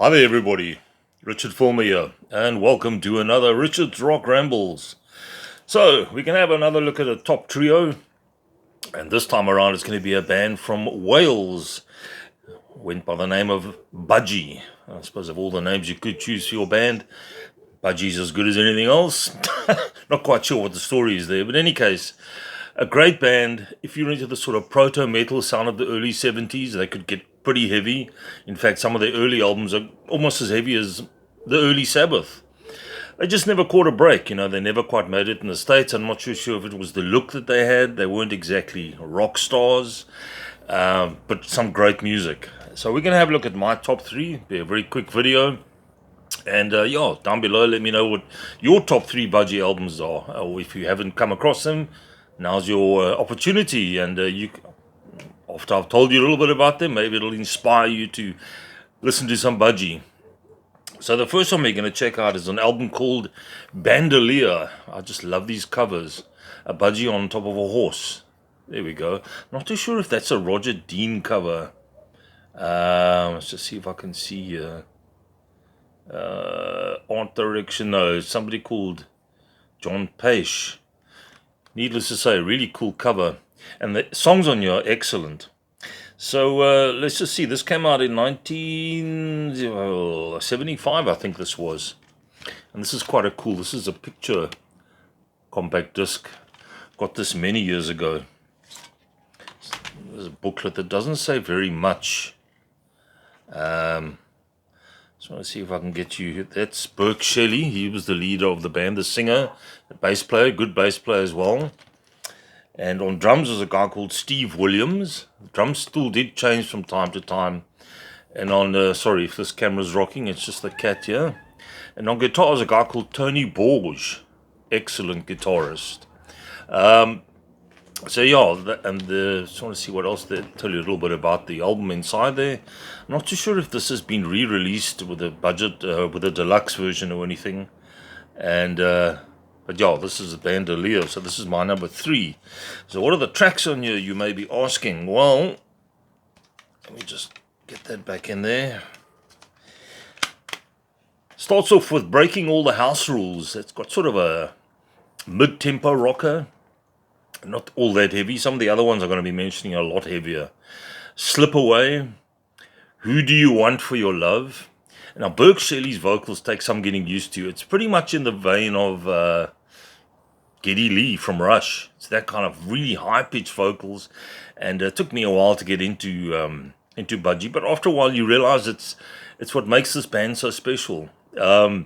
Hi there everybody, Richard Fulmer here, and welcome to another Richard's Rock Rambles. So, we can have another look at a top trio, and this time around it's going to be a band from Wales, went by the name of Budgie. I suppose of all the names you could choose for your band, Budgie's as good as anything else. Not quite sure what the story is there, but in any case, a great band. If you're into the sort of proto-metal sound of the early 70s, they could get pretty heavy. In fact, some of their early albums are almost as heavy as the early Sabbath. They just never caught a break, they never quite made it in the States. I'm not too sure if it was the look that they had. They weren't exactly rock stars, but some great music. So we're going to have a look at my top three, be a very quick video. And down below, let me know what your top three Budgie albums are, or if you haven't come across them, now's your opportunity. And after I've told you a little bit about them, maybe it'll inspire you to listen to some Budgie. So the first one we're going to check out is an album called Bandolier. I just love these covers. A Budgie on top of a horse. There we go. Not too sure if that's a Roger Dean cover. Let's just see if I can see art direction. No, it's somebody called John Page. Needless to say, really cool cover. And the songs on here are excellent. So let's just see. This came out in 1975, I think this was. And this is quite a cool. This is a picture compact disc. Got this many years ago. There's a booklet that doesn't say very much. Just want to see if I can get you. That's Burke Shelley. He was the leader of the band, the singer, the bass player, good bass player as well. And on drums was a guy called Steve Williams. The drum stool did change from time to time. And on, sorry if this camera's rocking, it's just the cat here. And on guitar was a guy called Tony Borge. Excellent guitarist. So yeah, just want to see what else they tell you a little bit about the album inside there. I'm not too sure if this has been re-released with a budget, with a deluxe version or anything. And but yeah, this is a Bandolier, so this is my number three. So what are the tracks on here, you may be asking? Well, let me just get that back in there. Starts off with Breaking All the House Rules. It's got sort of a mid-tempo rocker. Not all that heavy. Some of the other ones I'm going to be mentioning are a lot heavier. Slip Away. Who Do You Want For Your Love? Now, Burke Shelley's vocals take some getting used to. It's pretty much in the vein of Geddy Lee from Rush. It's that kind of really high-pitched vocals. And it took me a while to get into Budgie. But after a while, you realize it's what makes this band so special. What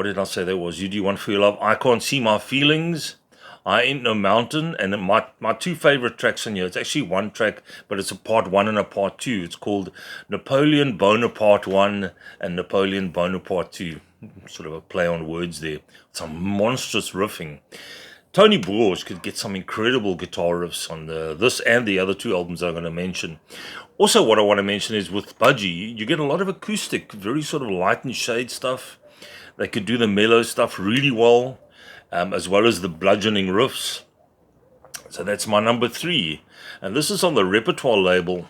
did I say there was? Who Do You Want For Your Love? I Can't See My Feelings. I Ain't No Mountain. And my two favorite tracks on here, it's actually one track, but it's a part one and a part two. It's called Napoleon Bonaparte 1 and Napoleon Bonaparte 2. Sort of a play on words there. Some monstrous riffing. Tony Borge could get some incredible guitar riffs on this and the other two albums I'm going to mention. Also, what I want to mention is with Budgie, you get a lot of acoustic, very sort of light and shade stuff. They could do the mellow stuff really well. As well as the bludgeoning riffs. So that's my number three. And this is on the Repertoire label.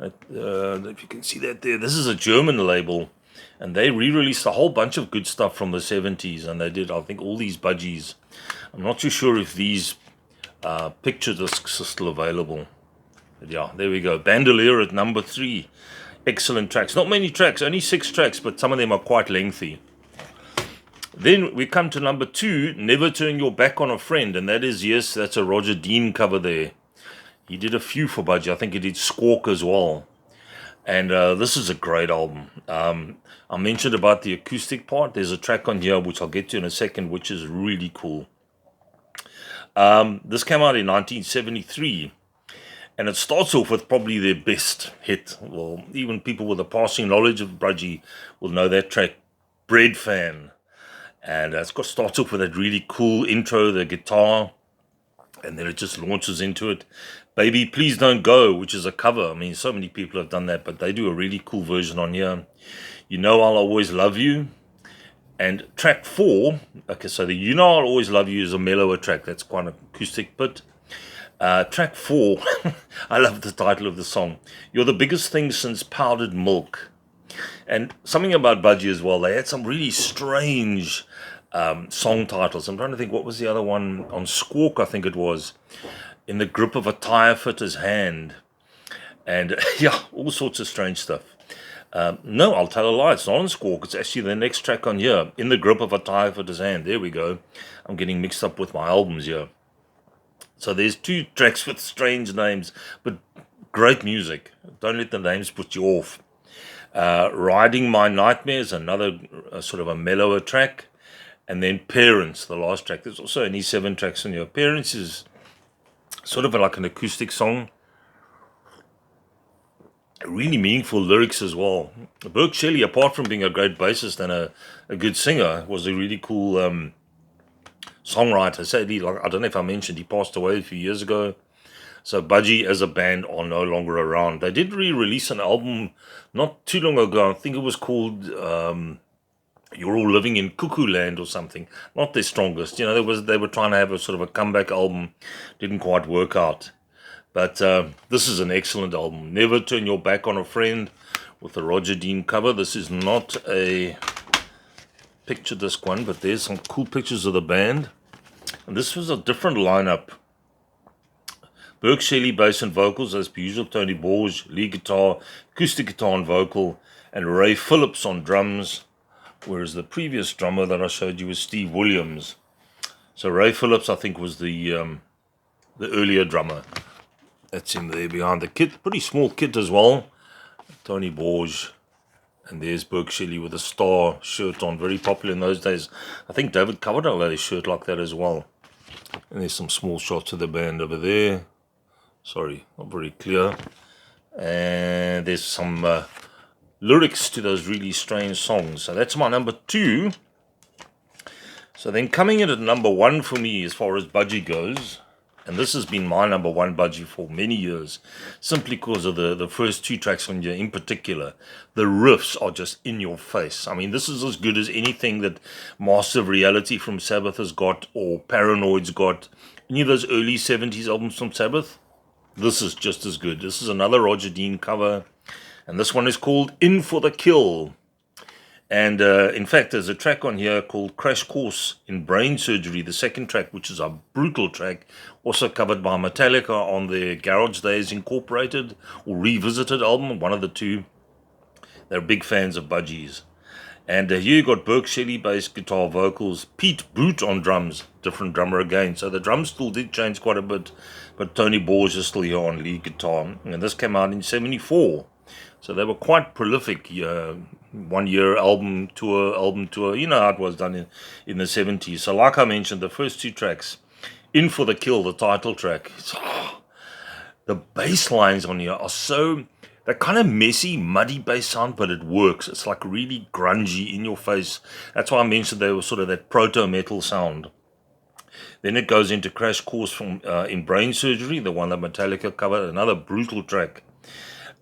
If you can see that there. This is a German label. And they re-released a whole bunch of good stuff from the 70s. And they did, I think, all these Budgies. I'm not too sure if these picture discs are still available. But yeah, there we go. Bandolier at number three. Excellent tracks. Not many tracks, only 6 tracks, but some of them are quite lengthy. Then we come to number two, Never Turn Your Back on a Friend. And that is, yes, that's a Roger Dean cover there. He did a few for Budgie. I think he did Squawk as well. And this is a great album. I mentioned about the acoustic part. There's a track on here, which I'll get to in a second, which is really cool. This came out in 1973. And it starts off with probably their best hit. Well, even people with a passing knowledge of Budgie will know that track, Bread Fan. And starts off with that really cool intro, the guitar, and then it just launches into it. Baby, Please Don't Go, which is a cover. I mean, so many people have done that, but they do a really cool version on here. You Know I'll Always Love You. And track 4, okay, so the You Know I'll Always Love You is a mellower track. That's quite an acoustic bit. Track 4, I love the title of the song. You're the biggest thing since powdered milk. And something about Budgie as well, they had some really strange song titles. I'm trying to think, what was the other one? On Squawk, I think it was. In the grip of a tire fitter's hand. And yeah, all sorts of strange stuff. No, I'll tell a lie. It's not on Squawk. It's actually the next track on here. In the grip of a tire fitter's hand. There we go. I'm getting mixed up with my albums here. So there's 2 tracks with strange names, but great music. Don't let the names put you off. Riding My Nightmares, another sort of a mellower track. And then Parents, the last track. There's also only 7 tracks on here. Parents is sort of like an acoustic song. Really meaningful lyrics as well. Burke Shelley, apart from being a great bassist and a good singer, was a really cool songwriter. Sadly, like, I don't know if I mentioned, he passed away a few years ago. So Budgie as a band are no longer around. They did re-release an album not too long ago. I think it was called You're All Living in Cuckoo Land or something. Not their strongest. You know, they were trying to have a sort of a comeback album. Didn't quite work out. But this is an excellent album. Never Turn Your Back on a Friend with the Roger Dean cover. This is not a picture disc one, but there's some cool pictures of the band. And this was a different lineup. Burke Shelley, bass and vocals, as per usual. Tony Borge, lead guitar, acoustic guitar and vocal. And Ray Phillips on drums. Whereas the previous drummer that I showed you was Steve Williams. So Ray Phillips, I think, was the earlier drummer. That's him there behind the kit. Pretty small kit as well. Tony Borge. And there's Burke Shelley with a star shirt on. Very popular in those days. I think David Coverdale had a shirt like that as well. And there's some small shots of the band over there. Sorry, not very clear. And there's some lyrics to those really strange songs. So that's my number 2. So then coming in at number 1 for me as far as Budgie goes, and this has been my number 1 Budgie for many years, simply because of the first 2 tracks on here in particular. The riffs are just in your face. I mean, this is as good as anything that Master of Reality from Sabbath has got, or Paranoid's got. Any of those early 70s albums from Sabbath? This is just as good. This is another Roger Dean cover, and this one is called In for the Kill. And in fact, there's a track on here called Crash Course in Brain Surgery, the second track, which is a brutal track, also covered by Metallica on their Garage Days Incorporated or Revisited album, one of the two. They're big fans of Budgies. And here you got Burke Shelley, bass, guitar, vocals, Pete Boot on drums, different drummer again. So the drums still did change quite a bit, but Tony Borge is still here on lead guitar. And this came out in 74. So they were quite prolific. 1 year album tour. You know how it was done in the 70s. So like I mentioned, the first 2 tracks, In for the Kill, the title track. The bass lines on here are so... They're kind of messy, muddy bass sound, but it works. It's like really grungy, in your face. That's why I mentioned they were sort of that proto-metal sound. Then it goes into Crash Course from in Brain Surgery, the one that Metallica covered, another brutal track.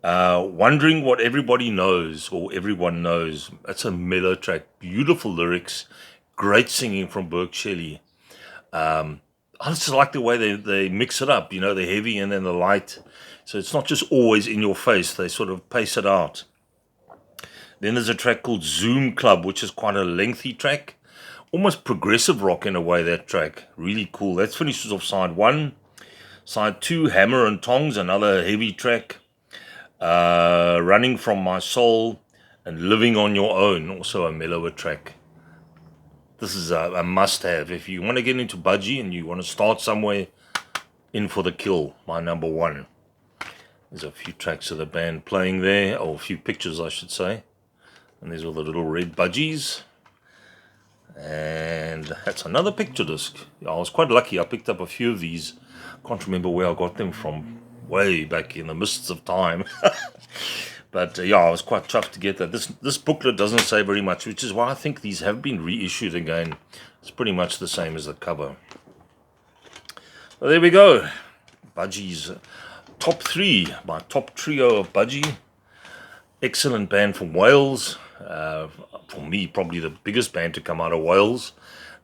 Wondering What Everybody Knows, or Everyone Knows. That's a mellow track. Beautiful lyrics. Great singing from Burke Shelley. I just like the way they mix it up, you know, the heavy and then the light. So it's not just always in your face. They sort of pace it out. Then there's a track called Zoom Club, which is quite a lengthy track. Almost progressive rock in a way, that track. Really cool. That finishes off side 1. Side 2, Hammer and Tongs, another heavy track. Running From My Soul and Living on Your Own, also a mellower track. This is a must-have. If you want to get into Budgie and you want to start somewhere, In for the Kill, my number 1. There's a few tracks of the band playing there, or a few pictures I should say. And there's all the little red budgies. And that's another picture disc. I was quite lucky. I picked up a few of these. Can't remember where I got them from. Way back in the mists of time. But yeah, I was quite chuffed to get that. This booklet doesn't say very much, which is why I think these have been reissued again. It's pretty much the same as the cover. So there we go. Budgie's top 3, my top trio of Budgie. Excellent band from Wales. For me, probably the biggest band to come out of Wales.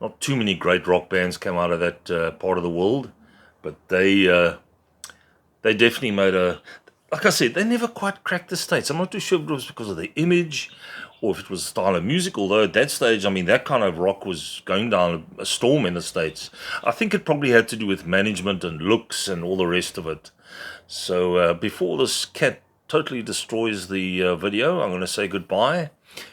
Not too many great rock bands come out of that part of the world. But they definitely made a, like I said, they never quite cracked the States. I'm not too sure if it was because of the image or if it was the style of music, although at that stage, I mean, that kind of rock was going down a storm in the States. I think it probably had to do with management and looks and all the rest of it. So before this cat totally destroys the video, I'm going to say goodbye.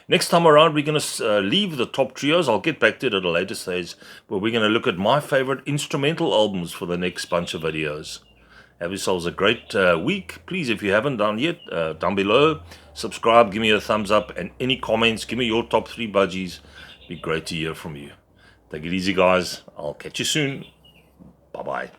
Next time around, we're going to leave the top trios. I'll get back to it at a later stage, but we're going to look at my favorite instrumental albums for the next bunch of videos. Have yourselves a great week. Please, if you haven't done yet, down below, subscribe, give me a thumbs up, and any comments, give me your top 3 budgies. It'd be great to hear from you. Take it easy, guys. I'll catch you soon. Bye-bye.